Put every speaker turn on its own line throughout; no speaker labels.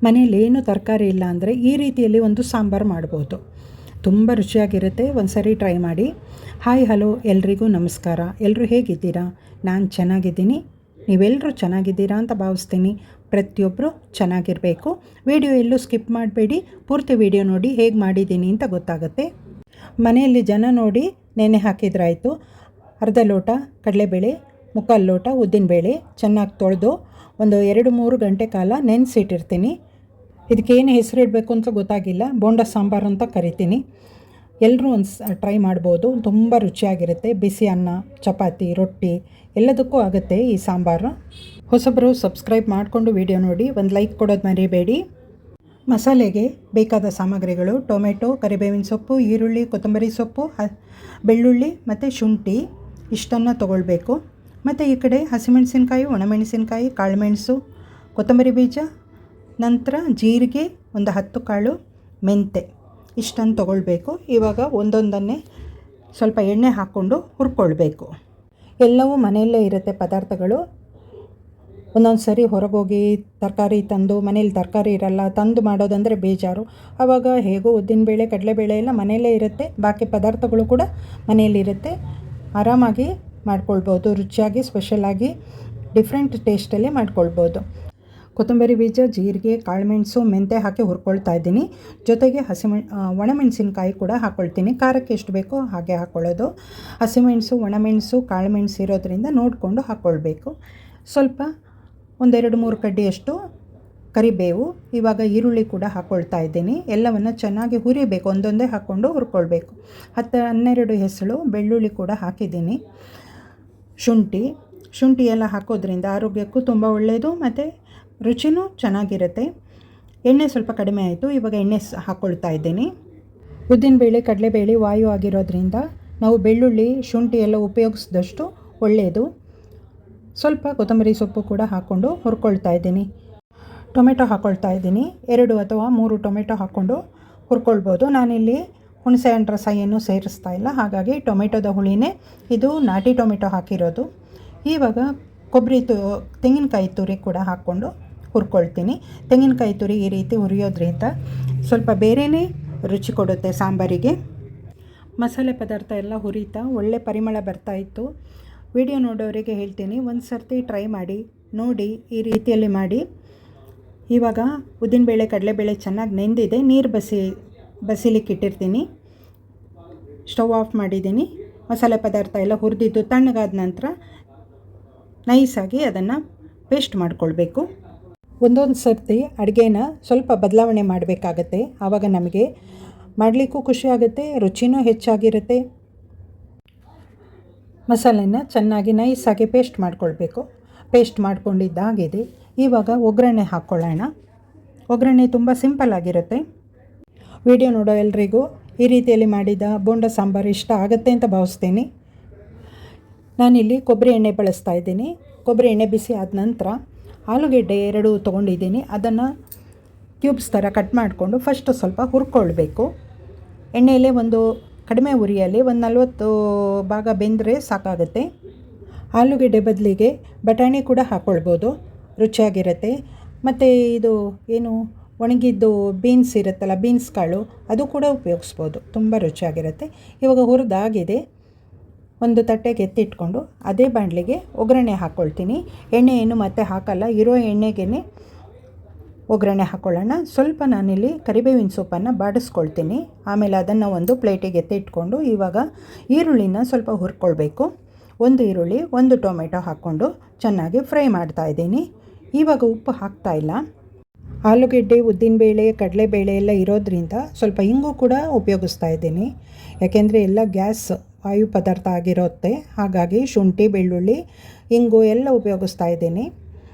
ಮನೇಲಿ ಏನು ತರಕಾರಿ ಇಲ್ಲ ಅಂದರೆ ಈ ರೀತಿಯಲ್ಲಿ ಒಂದು ಸಾಂಬಾರು ಮಾಡ್ಬೋದು. ತುಂಬ ರುಚಿಯಾಗಿರುತ್ತೆ. ಒಂದು ಸರಿ ಟ್ರೈ ಮಾಡಿ. ಹಾಯ್ ಹಲೋ ಎಲ್ರಿಗೂ ನಮಸ್ಕಾರ. ಎಲ್ಲರೂ ಹೇಗಿದ್ದೀರಾ? ನಾನು ಚೆನ್ನಾಗಿದ್ದೀನಿ. ನೀವೆಲ್ಲರೂ ಚೆನ್ನಾಗಿದ್ದೀರಾ ಅಂತ ಭಾವಿಸ್ತೀನಿ. ಪ್ರತಿಯೊಬ್ಬರು ಚೆನ್ನಾಗಿರಬೇಕು. ವಿಡಿಯೋ ಎಲ್ಲೂ ಸ್ಕಿಪ್ ಮಾಡಬೇಡಿ, ಪೂರ್ತಿ ವಿಡಿಯೋ ನೋಡಿ ಹೇಗೆ ಮಾಡಿದ್ದೀನಿ ಅಂತ ಗೊತ್ತಾಗುತ್ತೆ. ಮನೆಯಲ್ಲಿ ಜನ ನೋಡಿ ನೆನೆ ಹಾಕಿದ್ರಾಯಿತು. ಅರ್ಧ ಲೋಟ ಕಡಲೆಬೇಳೆ, ಮುಕ್ಕಾಲು ಲೋಟ ಉದ್ದಿನಬೇಳೆ ಚೆನ್ನಾಗಿ ತೊಳೆದು ಒಂದು 2-3 ಗಂಟೆ ಕಾಲ ನೆನೆಸಿಟ್ಟಿರ್ತೀನಿ. ಇದಕ್ಕೇನು ಹೆಸರಿಡಬೇಕು ಅಂತ ಗೊತ್ತಾಗಿಲ್ಲ. ಬೋಂಡ ಸಾಂಬಾರು ಅಂತ ಕರಿತೀನಿ. ಎಲ್ಲರೂ ಒಂದು ಟ್ರೈ ಮಾಡ್ಬೋದು. ತುಂಬ ರುಚಿಯಾಗಿರುತ್ತೆ. ಬಿಸಿ ಅನ್ನ, ಚಪಾತಿ, ರೊಟ್ಟಿ ಎಲ್ಲದಕ್ಕೂ ಆಗುತ್ತೆ ಈ ಸಾಂಬಾರು. ಹೊಸಬರು ಸಬ್ಸ್ಕ್ರೈಬ್ ಮಾಡಿಕೊಂಡು ವಿಡಿಯೋ ನೋಡಿ ಒಂದು ಲೈಕ್ ಕೊಡೋದು ಮರಿಬೇಡಿ. ಮಸಾಲೆಗೆ ಬೇಕಾದ ಸಾಮಗ್ರಿಗಳು: ಟೊಮೆಟೊ, ಕರಿಬೇವಿನ ಸೊಪ್ಪು, ಈರುಳ್ಳಿ, ಕೊತ್ತಂಬರಿ ಸೊಪ್ಪು, ಬೆಳ್ಳುಳ್ಳಿ ಮತ್ತು ಶುಂಠಿ ಇಷ್ಟನ್ನು ತೊಗೊಳ್ಬೇಕು. ಮತ್ತು ಈ ಕಡೆ ಹಸಿಮೆಣಸಿನ್ಕಾಯಿ, ಒಣಮೆಣಸಿನ್ಕಾಯಿ, ಕಾಳುಮೆಣಸು, ಕೊತ್ತಂಬರಿ ಬೀಜ, ನಂತರ ಜೀರಿಗೆ, ಒಂದು 10 ಕಾಳು ಮೆಂತೆ ಇಷ್ಟನ್ನು ತೊಗೊಳ್ಬೇಕು. ಇವಾಗ ಒಂದೊಂದನ್ನೇ ಸ್ವಲ್ಪ ಎಣ್ಣೆ ಹಾಕ್ಕೊಂಡು ಹುರ್ಕೊಳ್ಬೇಕು. ಎಲ್ಲವೂ ಮನೆಯಲ್ಲೇ ಇರುತ್ತೆ ಪದಾರ್ಥಗಳು. ಒಂದೊಂದು ಸರಿ ಹೊರಗೋಗಿ ತರಕಾರಿ ತಂದು, ಮನೇಲಿ ತರಕಾರಿ ಇರಲ್ಲ, ತಂದು ಮಾಡೋದಂದರೆ ಬೇಜಾರು. ಆವಾಗ ಹೇಗೋ ಉದ್ದಿನಬೇಳೆ, ಕಡಲೆಬೇಳೆ ಎಲ್ಲ ಮನೆಯಲ್ಲೇ ಇರುತ್ತೆ. ಬಾಕಿ ಪದಾರ್ಥಗಳು ಕೂಡ ಮನೆಯಲ್ಲಿರುತ್ತೆ. ಆರಾಮಾಗಿ ಮಾಡ್ಕೊಳ್ಬೋದು. ರುಚಿಯಾಗಿ, ಸ್ಪೆಷಲಾಗಿ, ಡಿಫ್ರೆಂಟ್ ಟೇಸ್ಟಲ್ಲಿ ಮಾಡ್ಕೊಳ್ಬೋದು. ಕೊತ್ತಂಬರಿ ಬೀಜ, ಜೀರಿಗೆ, ಕಾಳುಮೆಣಸು, ಮೆಂತೆ ಹಾಕಿ ಹುರ್ಕೊಳ್ತಾ ಇದ್ದೀನಿ. ಜೊತೆಗೆ ಒಣಮೆಣಸಿನ್ಕಾಯಿ ಕೂಡ ಹಾಕ್ಕೊಳ್ತೀನಿ. ಖಾರಕ್ಕೆ ಎಷ್ಟು ಬೇಕೋ ಹಾಗೆ ಹಾಕ್ಕೊಳ್ಳೋದು. ಹಸಿಮೆಣಸು, ಒಣಮೆಣಸು, ಕಾಳುಮೆಣಸು ಇರೋದ್ರಿಂದ ನೋಡಿಕೊಂಡು ಹಾಕ್ಕೊಳ್ಬೇಕು. ಸ್ವಲ್ಪ 1-2-3 ಕಡ್ಡಿಯಷ್ಟು ಕರಿಬೇವು. ಇವಾಗ ಈರುಳ್ಳಿ ಕೂಡ ಹಾಕ್ಕೊಳ್ತಾ ಇದ್ದೀನಿ. ಎಲ್ಲವನ್ನು ಚೆನ್ನಾಗಿ ಹುರಿಬೇಕು. ಒಂದೊಂದೇ ಹಾಕ್ಕೊಂಡು ಹುರ್ಕೊಳ್ಬೇಕು. 10-12 ಹೆಸಳು ಬೆಳ್ಳುಳ್ಳಿ ಕೂಡ ಹಾಕಿದ್ದೀನಿ. ಶುಂಠಿ ಎಲ್ಲ ಹಾಕೋದ್ರಿಂದ ಆರೋಗ್ಯಕ್ಕೂ ತುಂಬ ಒಳ್ಳೆಯದು ಮತ್ತು ರುಚಿನೂ ಚೆನ್ನಾಗಿರುತ್ತೆ. ಎಣ್ಣೆ ಸ್ವಲ್ಪ ಕಡಿಮೆ ಆಯಿತು. ಇವಾಗ ಎಣ್ಣೆ ಹಾಕ್ಕೊಳ್ತಾ ಇದ್ದೀನಿ. ಉದ್ದಿನಬೇಳೆ, ಕಡಲೆಬೇಳೆ ವಾಯು ಆಗಿರೋದ್ರಿಂದ ನಾವು ಬೆಳ್ಳುಳ್ಳಿ, ಶುಂಠಿ ಎಲ್ಲ ಉಪಯೋಗಿಸಿದಷ್ಟು ಒಳ್ಳೆಯದು. ಸ್ವಲ್ಪ ಕೊತ್ತಂಬರಿ ಸೊಪ್ಪು ಕೂಡ ಹಾಕ್ಕೊಂಡು ಹುರ್ಕೊಳ್ತಾ ಇದ್ದೀನಿ. ಟೊಮೆಟೊ ಹಾಕ್ಕೊಳ್ತಾ ಇದ್ದೀನಿ. 2 ಅಥವಾ 3 ಟೊಮೆಟೊ ಹಾಕ್ಕೊಂಡು ಹುರ್ಕೊಳ್ಬೋದು. ನಾನಿಲ್ಲಿ ಹುಣಸೆ ಹಣ್ಣು ರಸ ಏನೂ ಸೇರಿಸ್ತಾ ಇಲ್ಲ. ಹಾಗಾಗಿ ಟೊಮೆಟೊದ ಹುಳಿನೇ ಇದು. ನಾಟಿ ಟೊಮೆಟೊ ಹಾಕಿರೋದು. ಇವಾಗ ತೆಂಗಿನಕಾಯಿ ತುರಿ ಕೂಡ ಹಾಕ್ಕೊಂಡು ಹುರ್ಕೊಳ್ತೀನಿ. ತೆಂಗಿನಕಾಯಿ ತುರಿ ಈ ರೀತಿ ಹುರಿಯೋದ್ರಿಂದ ಸ್ವಲ್ಪ ಬೇರೆಯೇ ರುಚಿ ಕೊಡುತ್ತೆ ಸಾಂಬಾರಿಗೆ. ಮಸಾಲೆ ಪದಾರ್ಥ ಎಲ್ಲ ಹುರಿತಾ ಒಳ್ಳೆ ಪರಿಮಳ ಬರ್ತಾಯಿತ್ತು. ವಿಡಿಯೋ ನೋಡೋರಿಗೆ ಹೇಳ್ತೀನಿ, ಒಂದು ಸರ್ತಿ ಟ್ರೈ ಮಾಡಿ ನೋಡಿ, ಈ ರೀತಿಯಲ್ಲಿ ಮಾಡಿ. ಇವಾಗ ಉದ್ದಿನಬೇಳೆ, ಕಡಲೆಬೇಳೆ ಚೆನ್ನಾಗಿ ನೆಂದಿದೆ. ನೀರು ಬಸಿಲಿಕ್ಕೆ ಇಟ್ಟಿರ್ತೀನಿ. ಸ್ಟವ್ ಆಫ್ ಮಾಡಿದ್ದೀನಿ. ಮಸಾಲೆ ಪದಾರ್ಥ ಎಲ್ಲ ಹುರಿದಿದ್ದು ತಣ್ಣಗಾದ ನಂತರ ನೈಸಾಗಿ ಅದನ್ನು ಪೇಸ್ಟ್ ಮಾಡಿಕೊಳ್ಬೇಕು. ಒಂದೊಂದು ಸರ್ತಿ ಅಡುಗೆನ ಸ್ವಲ್ಪ ಬದಲಾವಣೆ ಮಾಡಬೇಕಾಗತ್ತೆ. ಆವಾಗ ನಮಗೆ ಮಾಡಲಿಕ್ಕೂ ಖುಷಿ ಆಗುತ್ತೆ, ರುಚಿನೂ ಹೆಚ್ಚಾಗಿರುತ್ತೆ. ಮಸಾಲೆನ ಚೆನ್ನಾಗಿ ನೈಸಾಗಿ ಪೇಸ್ಟ್ ಮಾಡಿಕೊಳ್ಬೇಕು. ಪೇಸ್ಟ್ ಮಾಡ್ಕೊಂಡಿದ್ದಾಗಿದೆ. ಇವಾಗ ಒಗ್ಗರಣೆ ಹಾಕ್ಕೊಳ್ಳೋಣ. ಒಗ್ಗರಣೆ ತುಂಬ ಸಿಂಪಲ್ ಆಗಿರುತ್ತೆ. ವಿಡಿಯೋ ನೋಡೋ ಎಲ್ರಿಗೂ ಈ ರೀತಿಯಲ್ಲಿ ಮಾಡಿದ ಬೋಂಡ ಸಾಂಬಾರು ಇಷ್ಟ ಆಗುತ್ತೆ ಅಂತ ಭಾವಿಸ್ತೀನಿ. ನಾನಿಲ್ಲಿ ಕೊಬ್ಬರಿ ಎಣ್ಣೆ ಬಳಸ್ತಾ ಇದ್ದೀನಿ. ಕೊಬ್ಬರಿ ಎಣ್ಣೆ ಬಿಸಿ ಆದ ನಂತರ ಆಲೂಗೆಡ್ಡೆ 2 ತೊಗೊಂಡಿದ್ದೀನಿ. ಅದನ್ನು ಕ್ಯೂಬ್ಸ್ ಥರ ಕಟ್ ಮಾಡಿಕೊಂಡು ಫಸ್ಟು ಸ್ವಲ್ಪ ಹುರ್ಕೊಳ್ಬೇಕು. ಎಣ್ಣೆಯಲ್ಲೇ ಒಂದು ಕಡಿಮೆ ಉರಿಯಲ್ಲಿ 40 ಭಾಗ ಬೆಂದರೆ ಸಾಕಾಗುತ್ತೆ. ಆಲೂಗೆಡ್ಡೆ ಬದಲಿಗೆ ಬಟಾಣಿ ಕೂಡ ಹಾಕ್ಕೊಳ್ಬೋದು, ರುಚಿಯಾಗಿರುತ್ತೆ. ಮತ್ತು ಇದು ಏನು ಒಣಗಿದ್ದು ಬೀನ್ಸ್ ಇರುತ್ತಲ್ಲ, ಬೀನ್ಸ್ ಕಾಳು, ಅದು ಕೂಡ ಉಪಯೋಗಿಸ್ಬೋದು. ತುಂಬ ರುಚಿಯಾಗಿರುತ್ತೆ. ಇವಾಗ ಹುರಿದಾಗಿದೆ. ಒಂದು ತಟ್ಟೆಗೆ ಎತ್ತಿಟ್ಕೊಂಡು ಅದೇ ಬಾಣಲಿಗೆ ಒಗ್ಗರಣೆ ಹಾಕ್ಕೊಳ್ತೀನಿ. ಎಣ್ಣೆ ಏನು ಮತ್ತೆ ಹಾಕಲ್ಲ, ಇರೋ ಎಣ್ಣೆಗೇ ಒಗ್ಗರಣೆ ಹಾಕ್ಕೊಳ್ಳೋಣ. ಸ್ವಲ್ಪ ನಾನಿಲ್ಲಿ ಕರಿಬೇವಿನ ಸೊಪ್ಪನ್ನು ಬಾಡಿಸ್ಕೊಳ್ತೀನಿ. ಆಮೇಲೆ ಅದನ್ನು ಒಂದು ಪ್ಲೇಟಿಗೆ ಎತ್ತಿಟ್ಕೊಂಡು ಇವಾಗ ಈರುಳ್ಳಿನ ಸ್ವಲ್ಪ ಹುರ್ಕೊಳ್ಬೇಕು. 1 ಈರುಳ್ಳಿ, 1 ಟೊಮೆಟೊ ಹಾಕ್ಕೊಂಡು ಚೆನ್ನಾಗಿ ಫ್ರೈ ಮಾಡ್ತಾ ಇದ್ದೀನಿ. ಇವಾಗ ಉಪ್ಪು ಹಾಕ್ತಾ ಇಲ್ಲ. ಆಲೂಗೆಡ್ಡೆ, ಉದ್ದಿನಬೇಳೆ, ಕಡಲೆಬೇಳೆ ಎಲ್ಲ ಇರೋದ್ರಿಂದ ಸ್ವಲ್ಪ ಇಂಗು ಕೂಡ ಉಪಯೋಗಿಸ್ತಾ ಇದ್ದೀನಿ. ಯಾಕೆಂದರೆ ಎಲ್ಲ ಗ್ಯಾಸ್ ವಾಯು ಪದಾರ್ಥ ಆಗಿರುತ್ತೆ. ಹಾಗಾಗಿ ಶುಂಠಿ, ಬೆಳ್ಳುಳ್ಳಿ, ಇಂಗು ಎಲ್ಲ ಉಪಯೋಗಿಸ್ತಾ ಇದ್ದೀನಿ.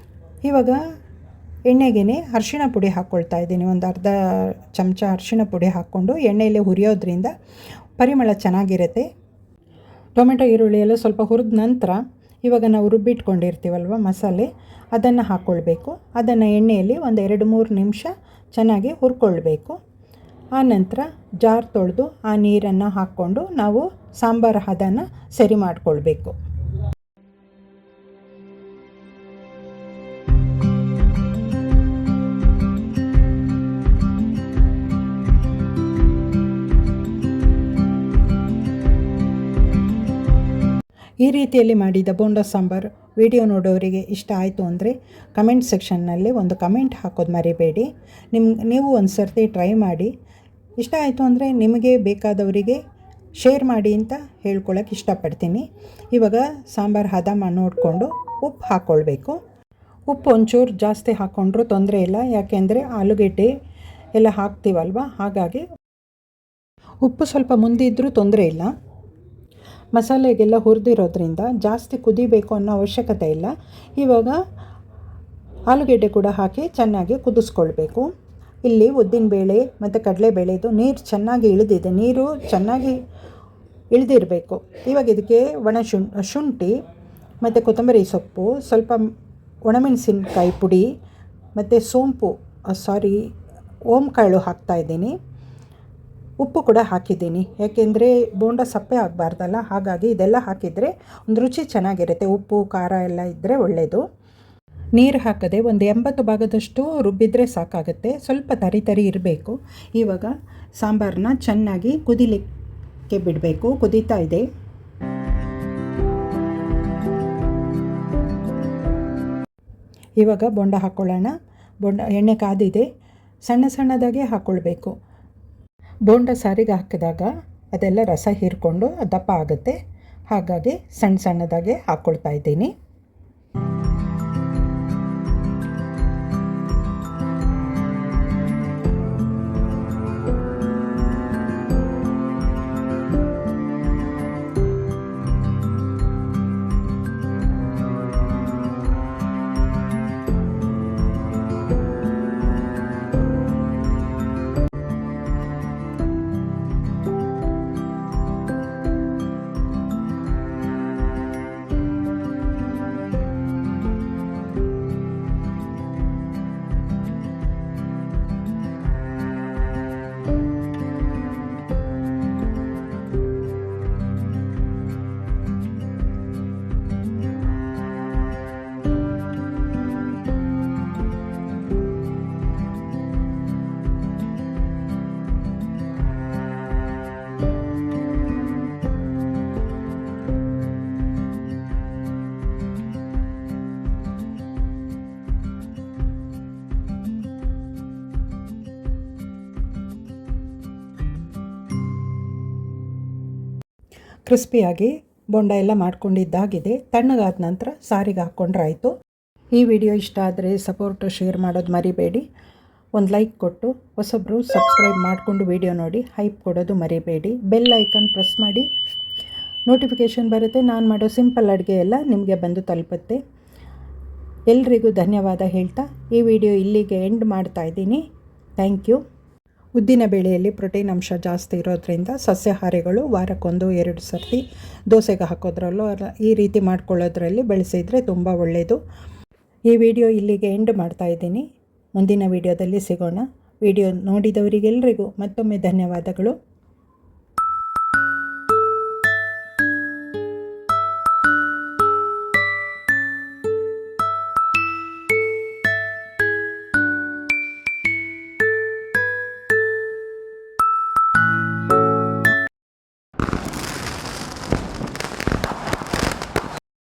ಇವಾಗ ಎಣ್ಣೆಗೆ ಅರಿಶಿಣ ಪುಡಿ ಹಾಕ್ಕೊಳ್ತಾ ಇದ್ದೀನಿ. ಒಂದು ಅರ್ಧ ಚಮಚ ಅರಿಶಿಣ ಪುಡಿ ಹಾಕ್ಕೊಂಡು ಎಣ್ಣೆಯಲ್ಲಿ ಹುರಿಯೋದ್ರಿಂದ ಪರಿಮಳ ಚೆನ್ನಾಗಿರುತ್ತೆ. ಟೊಮೆಟೊ, ಈರುಳ್ಳಿ ಎಲ್ಲ ಸ್ವಲ್ಪ ಹುರಿದ ನಂತರ ಇವಾಗ ನಾವು ರುಬ್ಬಿಟ್ಕೊಂಡಿರ್ತೀವಲ್ವ ಮಸಾಲೆ, ಅದನ್ನು ಹಾಕ್ಕೊಳ್ಬೇಕು. ಅದನ್ನು ಎಣ್ಣೆಯಲ್ಲಿ ಒಂದು 2-3 ನಿಮಿಷ ಚೆನ್ನಾಗಿ ಹುರ್ಕೊಳ್ಬೇಕು. ಆನಂತರ ಜಾರ್ ತೊಳೆದು ಆ ನೀರನ್ನು ಹಾಕ್ಕೊಂಡು ನಾವು ಸಾಂಬಾರು ಹದನ ಸರಿ ಮಾಡಿಕೊಳ್ಬೇಕು. ಈ ರೀತಿಯಲ್ಲಿ ಮಾಡಿದ ಬೋಂಡ ಸಾಂಬಾರು ವಿಡಿಯೋ ನೋಡೋರಿಗೆ ಇಷ್ಟ ಆಯಿತು ಅಂದರೆ ಕಮೆಂಟ್ ಸೆಕ್ಷನ್ನಲ್ಲಿ ಒಂದು ಕಮೆಂಟ್ ಹಾಕೋದು ಮರಿಬೇಡಿ. ನೀವು ಒಂದು ಸರ್ತಿ ಟ್ರೈ ಮಾಡಿ, ಇಷ್ಟ ಆಯಿತು ಅಂದರೆ ನಿಮಗೆ ಬೇಕಾದವರಿಗೆ ಶೇರ್ ಮಾಡಿ ಅಂತ ಹೇಳ್ಕೊಳ್ಳೋಕೆ ಇಷ್ಟಪಡ್ತೀನಿ. ಇವಾಗ ಸಾಂಬಾರು ಹದ ನೋಡಿಕೊಂಡು ಉಪ್ಪು ಹಾಕ್ಕೊಳ್ಬೇಕು. ಉಪ್ಪು ಒಂಚೂರು ಜಾಸ್ತಿ ಹಾಕ್ಕೊಂಡ್ರೂ ತೊಂದರೆ ಇಲ್ಲ, ಯಾಕೆಂದರೆ ಆಲೂಗೆಡ್ಡೆ ಎಲ್ಲ ಹಾಕ್ತೀವಲ್ವ, ಹಾಗಾಗಿ ಉಪ್ಪು ಸ್ವಲ್ಪ ಮುಂದಿದ್ದರೂ ತೊಂದರೆ ಇಲ್ಲ. ಮಸಾಲೆಗೆಲ್ಲ ಹುರಿದಿರೋದ್ರಿಂದ ಜಾಸ್ತಿ ಕುದಿಬೇಕು ಅನ್ನೋ ಅವಶ್ಯಕತೆ ಇಲ್ಲ. ಇವಾಗ ಆಲೂಗೆಡ್ಡೆ ಕೂಡ ಹಾಕಿ ಚೆನ್ನಾಗಿ ಕುದಿಸ್ಕೊಳ್ಬೇಕು. ಇಲ್ಲಿ ಉದ್ದಿನಬೇಳೆ ಮತ್ತು ಕಡಲೆಬೇಳೆದು ನೀರು ಚೆನ್ನಾಗಿ ಇಳಿದಿದೆ, ನೀರು ಚೆನ್ನಾಗಿ ಇಳಿದಿರಬೇಕು. ಇವಾಗ ಇದಕ್ಕೆ ಶುಂಠಿ ಮತ್ತು ಕೊತ್ತಂಬರಿ ಸೊಪ್ಪು, ಸ್ವಲ್ಪ ಒಣಮೆಣಸಿನ್ಕಾಯಿ ಪುಡಿ ಮತ್ತು ಓಂಕಾಳು ಹಾಕ್ತಾಯಿದ್ದೀನಿ. ಉಪ್ಪು ಕೂಡ ಹಾಕಿದ್ದೀನಿ, ಯಾಕೆಂದರೆ ಬೋಂಡ ಸಪ್ಪೆ ಆಗಬಾರ್ದಲ್ಲ, ಹಾಗಾಗಿ ಇದೆಲ್ಲ ಹಾಕಿದರೆ ಒಂದು ರುಚಿ ಚೆನ್ನಾಗಿರುತ್ತೆ. ಉಪ್ಪು ಖಾರ ಎಲ್ಲ ಇದ್ದರೆ ಒಳ್ಳೆಯದು. ನೀರು ಹಾಕದೆ ಒಂದು 80 ಭಾಗದಷ್ಟು ರುಬ್ಬಿದರೆ ಸಾಕಾಗುತ್ತೆ, ಸ್ವಲ್ಪ ತರಿ ಇರಬೇಕು. ಇವಾಗ ಸಾಂಬಾರನ್ನ ಚೆನ್ನಾಗಿ ಕುದಿಲಿಕ್ಕೆ ಬಿಡಬೇಕು. ಕುದೀತಾ ಇದೆ. ಇವಾಗ ಬೋಂಡ ಹಾಕ್ಕೊಳ್ಳೋಣ. ಎಣ್ಣೆ ಕಾದಿದೆ, ಸಣ್ಣದಾಗೆ ಹಾಕ್ಕೊಳ್ಬೇಕು. ಬೋಂಡ ಸಾರಿಗೆ ಹಾಕಿದಾಗ ಅದೆಲ್ಲ ರಸ ಹೀರ್ಕೊಂಡು ದಪ್ಪ ಆಗುತ್ತೆ, ಹಾಗಾಗಿ ಸಣ್ಣದಾಗೆ ಹಾಕ್ಕೊಳ್ತಾ ಇದ್ದೀನಿ. ಕ್ರಿಸ್ಪಿಯಾಗಿ ಬೋಂಡ ಎಲ್ಲ ಮಾಡ್ಕೊಂಡಿದ್ದಾಗಿದೆ. ತಣ್ಣಗಾದ ನಂತರ ಸಾರಿಗೆ ಹಾಕ್ಕೊಂಡ್ರೆ ಆಯಿತು. ಈ ವಿಡಿಯೋ ಇಷ್ಟ ಆದರೆ ಶೇರ್ ಮಾಡೋದು ಮರಿಬೇಡಿ. ಒಂದು ಲೈಕ್ ಕೊಟ್ಟು ಹೊಸಬ್ರು ಸಬ್ಸ್ಕ್ರೈಬ್ ಮಾಡಿಕೊಂಡು ವಿಡಿಯೋ ನೋಡಿ ಹೈಪ್ ಕೊಡೋದು ಮರಿಬೇಡಿ. ಬೆಲ್ ಐಕನ್ ಪ್ರೆಸ್ ಮಾಡಿ, ನೋಟಿಫಿಕೇಷನ್ ಬರುತ್ತೆ. ನಾನು ಮಾಡೋ ಸಿಂಪಲ್ ಅಡುಗೆ ಎಲ್ಲ ನಿಮಗೆ ಬಂದು ತಲುಪುತ್ತೆ. ಎಲ್ರಿಗೂ ಧನ್ಯವಾದ ಹೇಳ್ತಾ ಈ ವಿಡಿಯೋ ಇಲ್ಲಿಗೆ ಎಂಡ್ ಮಾಡ್ತಾಯಿದ್ದೀನಿ. Thank you. ಉದ್ದಿನ ಬೇಳೆಯಲ್ಲಿ ಪ್ರೋಟೀನ್ ಅಂಶ ಜಾಸ್ತಿ ಇರೋದ್ರಿಂದ ಸಸ್ಯಾಹಾರಿಗಳು ವಾರಕ್ಕೊಂದು 2 ಸರ್ತಿ ದೋಸೆಗೆ ಹಾಕೋದ್ರಲ್ಲೂ ಈ ರೀತಿ ಮಾಡ್ಕೊಳ್ಳೋದ್ರಲ್ಲಿ ಬೆಳೆಸಿದರೆ ತುಂಬ ಒಳ್ಳೆಯದು. ಈ ವಿಡಿಯೋ ಇಲ್ಲಿಗೆ ಎಂಡ್ ಮಾಡ್ತಾಯಿದ್ದೀನಿ. ಮುಂದಿನ ವಿಡಿಯೋದಲ್ಲಿ ಸಿಗೋಣ. ವಿಡಿಯೋ ನೋಡಿದವರಿಗೆಲ್ಲರಿಗೂ ಮತ್ತೊಮ್ಮೆ ಧನ್ಯವಾದಗಳು.